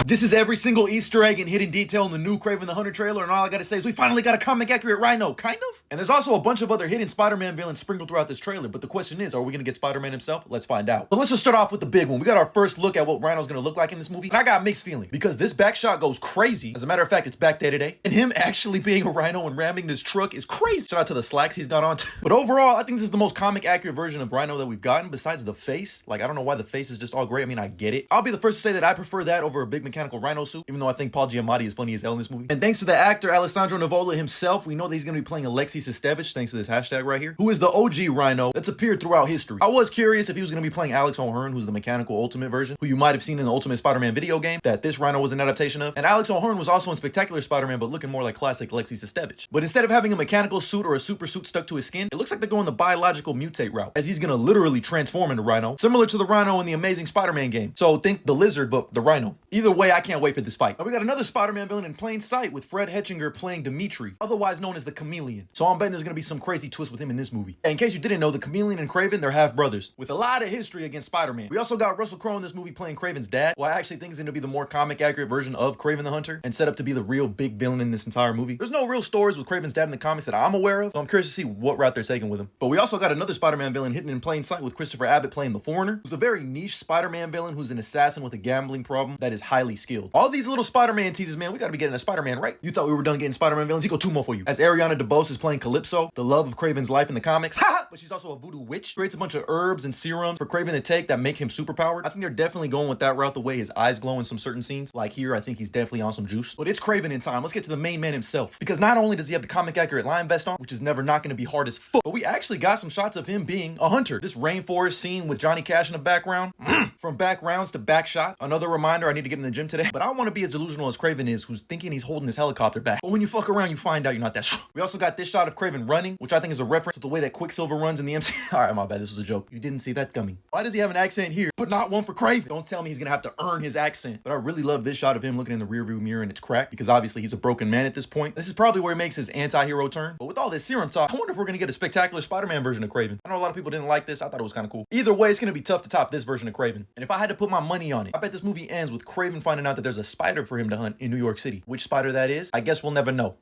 This is every single Easter egg and hidden detail in the new Kraven the Hunter trailer, and all I gotta say is we finally got a comic accurate Rhino, kind of? And there's also a bunch of other hidden Spider-Man villains sprinkled throughout this trailer, but the question is, are we gonna get Spider-Man himself? Let's find out. But let's just start off with the big one. We got our first look at what Rhino's gonna look like in this movie, and I got mixed feelings, because this back shot goes crazy. As a matter of fact, it's back day today, and him actually being a Rhino and ramming this truck is crazy. Shout out to the slacks he's got on. But overall, I think this is the most comic accurate version of Rhino that we've gotten, besides the face. Like, I don't know why the face is just all gray. I mean, I get it. I'll be the first to say that I prefer that over a big mechanical Rhino suit, even though I think Paul Giamatti is funny as hell in this movie. And thanks to the actor Alessandro Nivola himself, we know that he's gonna be playing Alexei Sestevich, thanks to this hashtag right here, who is the OG Rhino that's appeared throughout history. I was curious if he was gonna be playing Alex O'Hearn, who's the mechanical Ultimate version, who you might have seen in the Ultimate Spider-Man video game that this Rhino was an adaptation of. And Alex O'Hearn was also in Spectacular Spider-Man, but looking more like classic Alexei Sestevich. But instead of having a mechanical suit or a super suit stuck to his skin, it looks like they're going the biological mutate route, as he's gonna literally transform into Rhino, similar to the Rhino in the Amazing Spider-Man game. So think the Lizard, but the Rhino. Either way, I can't wait for this fight. Now we got another Spider-Man villain in plain sight with Fred Hetchinger playing Dimitri, otherwise known as the Chameleon. So I'm betting there's gonna be some crazy twist with him in this movie. And in case you didn't know, the Chameleon and Kraven, they're half brothers, with a lot of history against Spider-Man. We also got Russell Crowe in this movie playing Kraven's dad, who I actually think is gonna be the more comic accurate version of Kraven the Hunter, and set up to be the real big villain in this entire movie. There's no real stories with Kraven's dad in the comics that I'm aware of, so I'm curious to see what route they're taking with him. But we also got another Spider-Man villain hidden in plain sight with Christopher Abbott playing the Foreigner, who's a very niche Spider-Man villain who's an assassin with a gambling problem that is highly skilled. All these little Spider-Man teases, man, we gotta be getting a Spider-Man, right? You thought we were done getting Spider-Man villains? He go two more for you. As Ariana DeBose is playing Calypso, the love of Kraven's life in the comics. Haha! But she's also a voodoo witch. Creates a bunch of herbs and serums for Kraven to take that make him superpowered. I think they're definitely going with that route, the way his eyes glow in some certain scenes. Like here, I think he's definitely on some juice. But it's Kraven in time. Let's get to the main man himself. Because not only does he have the comic accurate lion vest on, which is never not gonna be hard as fuck, but we actually got some shots of him being a hunter. This rainforest scene with Johnny Cash in the background. From backgrounds to back shot. Another reminder, I need to get in the gym today. But I want to be as delusional as Kraven is, who's thinking he's holding his helicopter back. But when you fuck around, you find out you're not that strong. We also got this shot of Kraven running, which I think is a reference to the way that Quicksilver runs in the MC. Alright, my bad, this was a joke. You didn't see that coming. Why does he have an accent here, but not one for Kraven? Don't tell me he's gonna have to earn his accent. But I really love this shot of him looking in the rearview mirror and it's cracked, because obviously he's a broken man at this point. This is probably where he makes his anti-hero turn. But with all this serum talk, I wonder if we're gonna get a spectacular Spider-Man version of Kraven. I know a lot of people didn't like this. I thought it was kind of cool. Either way, it's gonna be tough to top this version of Kraven. And if I had to put my money on it, I bet this movie ends with Kraven finding out that there's a spider for him to hunt in New York City. Which spider that is, I guess we'll never know.